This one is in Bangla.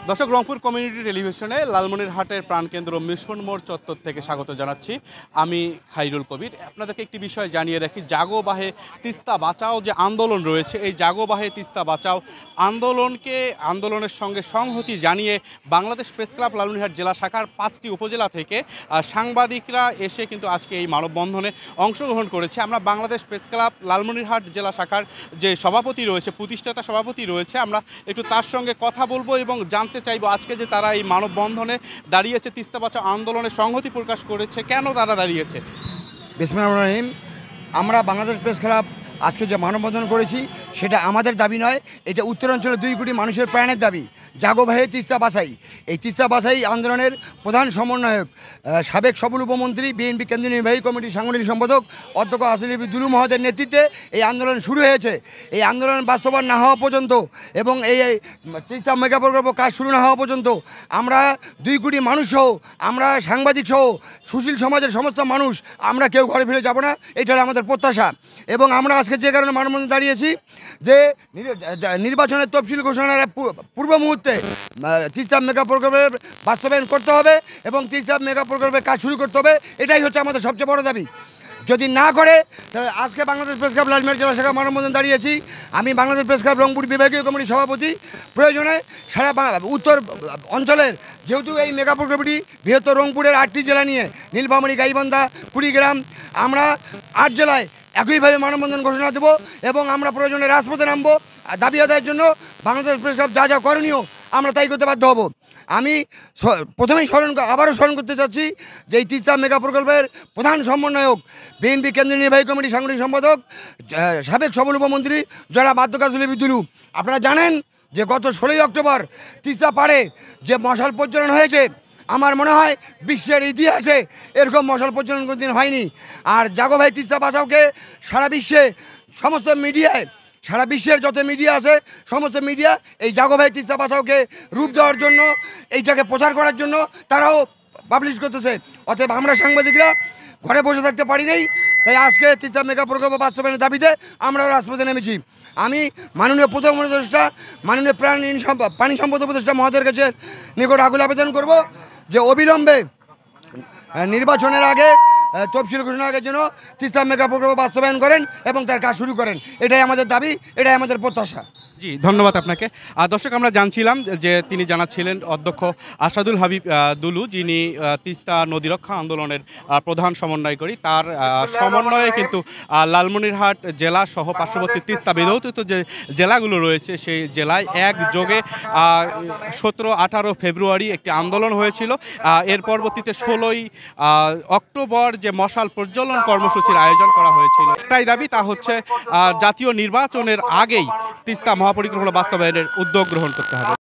দর্শক, রংপুর কমিউনিটি টেলিভিশনে লালমনিরহাটের প্রাণকেন্দ্র মিশন মোড় চত্বর থেকে স্বাগত জানাচ্ছি। আমি খাইরুল কবির। আপনাদেরকে একটি বিষয় জানিয়ে রাখি, জাগো বাহে তিস্তা বাঁচাও যে আন্দোলন রয়েছে, এই জাগো বাহে তিস্তা বাঁচাও আন্দোলনের সঙ্গে সংহতি জানিয়ে বাংলাদেশ প্রেস ক্লাব লালমনিরহাট জেলা শাখার 5টি উপজেলা থেকে সাংবাদিকরা এসে কিন্তু আজকে এই মানববন্ধনে অংশগ্রহণ করেছে। আমরা বাংলাদেশ প্রেস ক্লাব লালমনিরহাট জেলা শাখার যে সভাপতি রয়েছে, প্রতিষ্ঠাতা সভাপতি রয়েছে, আমরা একটু তার সঙ্গে কথা বলবো এবং জানতে চাইবো আজকে যে তারা এই মানববন্ধনে দাঁড়িয়েছে, তিস্তা বাঁচাও আন্দোলনে সংহতি প্রকাশ করেছে, কেন তারা দাঁড়িয়েছে। বিসমিল্লাহির রহমানির রহিম। আমরা বাংলাদেশ প্রেস ক্লাব আজকে যে মানববন্ধন করেছি সেটা আমাদের দাবি নয়, এটা উত্তরাঞ্চলের 2 কোটি মানুষের প্রাণের দাবি। জাগো ভাহে তিস্তা বাঁচাই, এই তিস্তা বাঁচাই আন্দোলনের প্রধান সমন্বয়ক সাবেক সফল উপমন্ত্রী, বিএনপি কেন্দ্রীয় নির্বাহী কমিটির সাংগঠনিক সম্পাদক অধ্যক্ষ আসিফ দুলু মহোদয়ের নেতৃত্বে এই আন্দোলন শুরু হয়েছে। এই আন্দোলন বাস্তবায়ন না হওয়া পর্যন্ত এবং এই তিস্তা মেগা প্রকল্প কাজ শুরু না হওয়া পর্যন্ত আমরা 2 কোটি মানুষ সহ, আমরা সাংবাদিক সহ, সুশীল সমাজের সমস্ত মানুষ আমরা কেউ ঘরে ফিরে যাব না, এটা হলো আমাদের প্রত্যাশা। এবং আমরা আজকে যে কারণে মানববন্ধনে দাঁড়িয়েছি যে নির্বাচনের তফসিল ঘোষণার পূর্ব মুহূর্তে তিস্তা মেগা প্রকল্পের বাস্তবায়ন করতে হবে এবং তিস্তা মেগা প্রকল্পের কাজ শুরু করতে হবে, এটাই হচ্ছে আমাদের সবচেয়ে বড় দাবি। যদি না করে তাহলে আজকে বাংলাদেশ প্রেস ক্লাব লালমনিরহাট জেলা শাখা মানববন্ধন দাঁড়িয়েছি। আমি বাংলাদেশ প্রেস ক্লাব রংপুর বিভাগীয় কমিটির সভাপতি। প্রয়োজনে সারা উত্তর অঞ্চলের, যেহেতু এই মেগা প্রকল্পটি বৃহত্তর রংপুরের 8টি জেলা নিয়ে নীলফামারী, গাইবান্ধা, কুড়িগ্রাম, আমরা 8 জেলায় একইভাবে মানববন্ধন ঘোষণা দেব এবং আমরা প্রয়োজনে রাজপথে নামবো দাবি আদায়ের জন্য। বাংলাদেশ প্রেস ক্লাব যা যা করণীয় আমরা তাই করতে বাধ্য হব। আমি প্রথমেই আবারও স্মরণ করতে চাচ্ছি যে এই তিস্তা মেগা প্রকল্পের প্রধান সমন্বয়ক বিএনপি কেন্দ্রীয় নির্বাহী কমিটির সাংগঠনিক সম্পাদক সাবেক সফল উপমন্ত্রী জনাব অধ্যক্ষ আসিফ দুলু। আপনারা জানেন যে গত 16ই অক্টোবর তিস্তা পাড়ে যে মশাল প্রজ্বলন হয়েছে, আমার মনে হয় বিশ্বের ইতিহাসে এরকম মশাল প্রজ্বলন কোনোদিন হয়নি। আর জাগো ভাই তিস্তা বাঁচাওকে সারা বিশ্বে সমস্ত মিডিয়ায়, সারা বিশ্বের যত মিডিয়া আছে সমস্ত মিডিয়া এই জাগো ভাই তিস্তা বাঁচাওকে রূপ দেওয়ার জন্য, এইটাকে প্রচার করার জন্য তারাও পাবলিশ করতেছে। অতএব আমরা সাংবাদিকরা ঘরে বসে থাকতে পারি নাই, তাই আজকে তিস্তা মেগা প্রকল্প বাস্তবায়নের দাবিতে আমরাও রাজপথে নেমেছি। আমি মাননীয় প্রথম উপদেষ্টা, মাননীয় পানি সম্পদ উপদেষ্টা মহোদয়ের কাছে নিকট আকুল আবেদন করব যে অবিলম্বে নির্বাচনের আগে তফসিল ঘোষণার আগের জন্য তিস্তা মেগা প্রকল্প বাস্তবায়ন করেন এবং তার কাজ শুরু করেন, এটাই আমাদের দাবি, এটাই আমাদের প্রত্যাশা। জি, ধন্যবাদ আপনাকে। দর্শক, আমরা জানছিলাম যে তিনি জানাচ্ছিলেন অধ্যক্ষ আসাদুল হাবিব দুলু, যিনি তিস্তা নদী রক্ষা আন্দোলনের প্রধান সমন্বয়কারী। তার সমন্বয়ে কিন্তু লালমনিরহাট জেলা সহ পার্শ্ববর্তী তিস্তা বিধৌত যে জেলাগুলো রয়েছে সেই জেলায় একযোগে 17-18 ফেব্রুয়ারি একটি আন্দোলন হয়েছিল। এর পরবর্তীতে 16ই অক্টোবর যে মশাল প্রজ্বলন কর্মসূচির আয়োজন করা হয়েছিল। একটাই দাবি, তা হচ্ছে জাতীয় নির্বাচনের আগেই তিস্তা মহাপরিকল্পনা বাস্তবায়নের উদ্যোগ গ্রহণ করতে হবে।